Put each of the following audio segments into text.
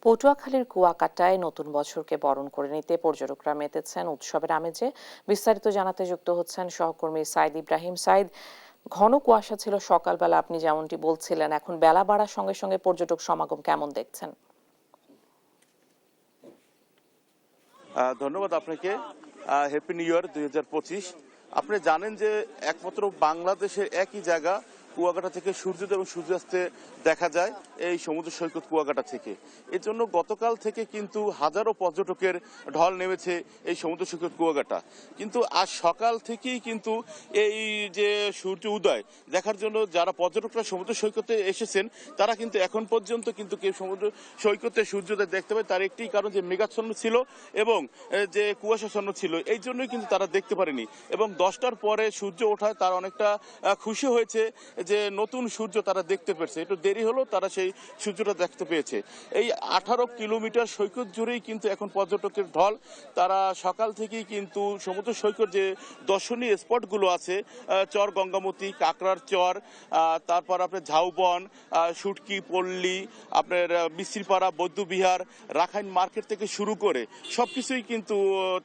পটুয়াখালীর কুয়াকাটায় নতুন বছরকে বরণ করে নিতে পর্যটকরা মেতেছেন উৎসবের আমেজে। বিস্তারিত জানাতে যুক্ত হচ্ছেন সহকর্মী সাইদ ইব্রাহিম। সাইদ, ঘন কুয়াশা ছিল সকালবেলা, আপনি যেমনটি বলছিলেন, এখন বেলা বাড়ার সঙ্গে সঙ্গে পর্যটক সমাগম কেমন দেখছেন? ধন্যবাদ আপনাকে। Happy new year 2025। আপনি জানেন যে একমাত্র বাংলাদেশের একই জায়গা কুয়াকাটা থেকে সূর্যোদয় এবং সূর্যাস্তে দেখা যায় এই সমুদ্র সৈকত কুয়াকাটা থেকে। এর জন্য গতকাল থেকে কিন্তু হাজারো পর্যটকের ঢল নেমেছে এই সমুদ্র সৈকত কুয়াকাটা। কিন্তু আজ সকাল থেকেই কিন্তু এই যে সূর্য উদয় দেখার জন্য যারা পর্যটকরা সমুদ্র সৈকতে এসেছেন তারা কিন্তু এখন পর্যন্ত কিন্তু কেউ সমুদ্র সৈকতে সূর্যোদয় দেখতে পায়, তার একটি কারণ যে মেঘাচ্ছন্ন ছিল এবং যে কুয়াশাচ্ছন্ন ছিল, এই জন্যই কিন্তু তারা দেখতে পারেনি। এবং 10টার পরে সূর্য ওঠায় তারা অনেকটা খুশি হয়েছে যে নতুন সূর্য তারা দেখতে পেয়েছে। একটু দেরি হলেও তারা সেই সূর্যটা দেখতে পেয়েছে। এই 18 কিলোমিটার সৈকত জুড়েই কিন্তু এখন পর্যটকের ঢল। তারা সকাল থেকেই কিন্তু সমুদ্র সৈকত যে দর্শনীয় স্পটগুলো আছে, চর গঙ্গামতি, কাকড়ার চর, তারপর আপনার ঝাউবন, সুটকি, পল্লী, আপনার মিস্ত্রিপাড়া, বৌদ্ধবিহার, রাখাইন মার্কেট থেকে শুরু করে সবকিছুই কিন্তু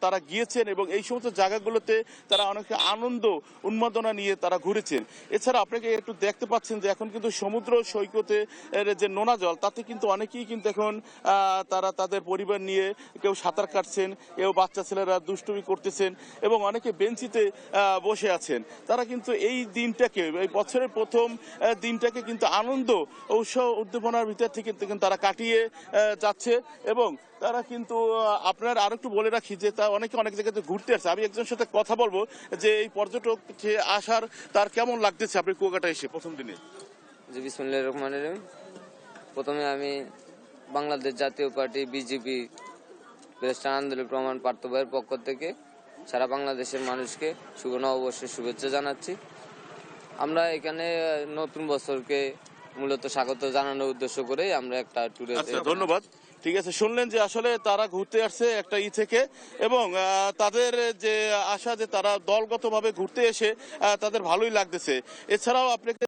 তারা গিয়েছেন এবং এই সমস্ত জায়গাগুলোতে তারা অনেক আনন্দ উন্মাদনা নিয়ে তারা ঘুরেছেন। এছাড়া আপনাকে একটু দেখতে পাচ্ছেন যে এখন কিন্তু সমুদ্র সৈকতে যে নোনা জল, তাতে কিন্তু অনেকেই কিন্তু এখন তারা তাদের পরিবার নিয়ে কেউ সাঁতার কাটছেন, কেউ বাচ্চা ছেলেরা দুষ্টুমি করতেছেন এবং অনেকে বেঞ্চিতে বসে আছেন। তারা কিন্তু এই দিনটাকে, এই বছরের প্রথম দিনটাকে কিন্তু আনন্দ উৎসব উদ্দীপনার ভিতর থেকে তারা কাটিয়ে যাচ্ছে। এবং তারা কিন্তু আপনার আরো একটু বলে রাখি যে তা অনেকে অনেক জায়গাতে ঘুরতে আসছে। আমি একজনের সাথে কথা বলবো যে এই পর্যটক যে আসার তার কেমন লাগতেছে আপনি কুয়াকাটা এসে প্রথম দিনে। জি, বিসমিল্লাহির রহমানির রহিম। প্রথমে আমি বাংলাদেশ জাতীয় পার্টি বিজেপি প্রেসিডেন্ট আন্দোলন প্রমাণ পার্থ ভাইয়ের পক্ষ থেকে সারা বাংলাদেশের মানুষকে শুভ নববর্ষের শুভেচ্ছা জানাচ্ছি। আমরা এখানে নতুন বছরকে মূলত স্বাগত জানানোর উদ্দেশ্য করেই আমরা একটা ট্যুরে। ধন্যবাদ। ঠিক আছে, শুনলেন যে আসলে তারা ঘুরতে আসছে একটা থেকে এবং তাদের যে আশা যে তারা দলগতভাবে ঘুরতে এসে তাদের ভালোই লাগতেছে। এছাড়াও আপনাকে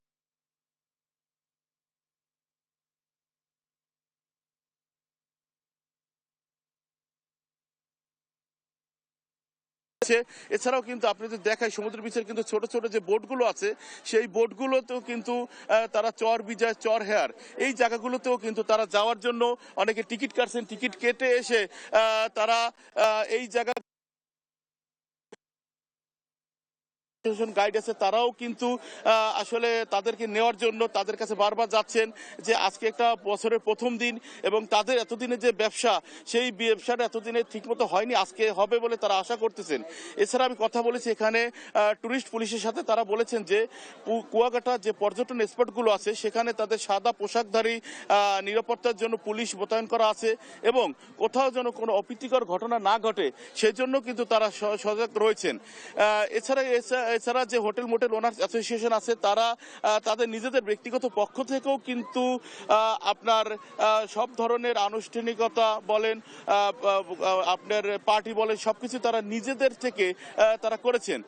এছাড়াও কিন্তু আপনি যদি দেখায় সমুদ্র বিচের কিন্তু ছোট ছোট যে বোটগুলো আছে সেই বোটগুলোতেও কিন্তু তারা চর বিজয়, চর হেয়ার, এই জায়গাগুলোতেও কিন্তু তারা যাওয়ার জন্য অনেকে টিকিট কাটছেন। টিকিট কেটে এসে তারা এই জায়গা গাইড আছে, তারাও কিন্তু আসলে তাদেরকে নেওয়ার জন্য তাদের কাছে বারবার যাচ্ছেন যে আজকে একটা বছরের প্রথম দিন এবং তাদের এতদিনের যে ব্যবসা, সেই ব্যবসাটা এতদিনে ঠিকমতো হয়নি, আজকে হবে বলে তারা আশা করতেছেন। এছাড়া আমি কথা বলেছি এখানে টুরিস্ট পুলিশের সাথে, তারা বলেছেন যে কুয়াকাটা যে পর্যটন স্পটগুলো আছে সেখানে তাদের সাদা পোশাকধারী নিরাপত্তার জন্য পুলিশ মোতায়েন করা আছে এবং কোথাও যেন কোনো অপ্রীতিকর ঘটনা না ঘটে সেই জন্য কিন্তু তারা সজাগ রয়েছেন। এছাড়া যে হোটেল মোটেল ওনার্স অ্যাসোসিয়েশন আছে তারা তাদের নিজেদের ব্যক্তিগত পক্ষ থেকেও কিন্তু আপনার সব ধরনের আনুষ্ঠানিকতা বলেন, আপনার পার্টি বলেন, সবকিছু তারা নিজেদের থেকে তারা করেছেন।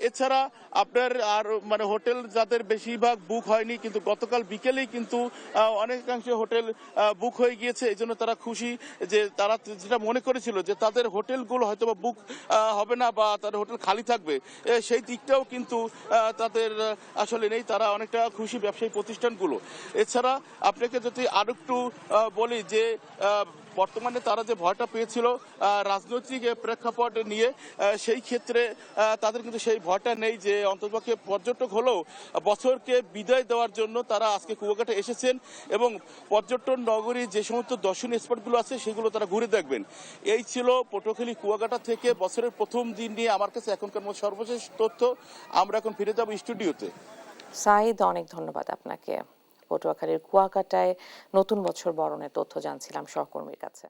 এছাড়া আপনার আর মানে হোটেল যাদের বেশিরভাগ বুক হয়নি, কিন্তু গতকাল বিকেলেই কিন্তু অনেকাংশে হোটেল বুক হয়ে গিয়েছে। এই জন্য তারা খুশি যে তারা যেটা মনে করেছিল যে তাদের হোটেলগুলো হয়তো বা বুক হবে না বা তাদের হোটেল খালি থাকবে, সেই দিকটাও কিন্তু তাদের আসলে নেই। তারা অনেকটা খুশি ব্যবসায়ী প্রতিষ্ঠানগুলো। এছাড়া আপনাকে যদি আরো একটু বলি যে বর্তমানে তারা যে ভয়টা পেয়েছিল রাজনৈতিক প্রেক্ষাপট নিয়ে, সেই ক্ষেত্রে তাদের কিন্তু সেই ভয়টা নেই যে অন্ততপক্ষে পর্যটক হলেও বছরকে বিদায় দেওয়ার জন্য তারা আজকে কুয়াকাটা এসেছেন এবং পর্যটন নগরী যে সমস্ত দর্শনীয় স্পটগুলো আছে সেগুলো তারা ঘুরে দেখবেন। এই ছিল পটুয়াখালী কুয়াকাটা থেকে বছরের প্রথম দিন নিয়ে আমার কাছে এখনকার মতো সর্বশেষ তথ্য। আমরা এখন ফিরে যাব স্টুডিওতে। সাইদ, অনেক ধন্যবাদ আপনাকে। পটুয়াখালীর কুয়াকাটায় নতুন বছর বরণের তথ্য জানছিলাম সহকর্মীর কাছে।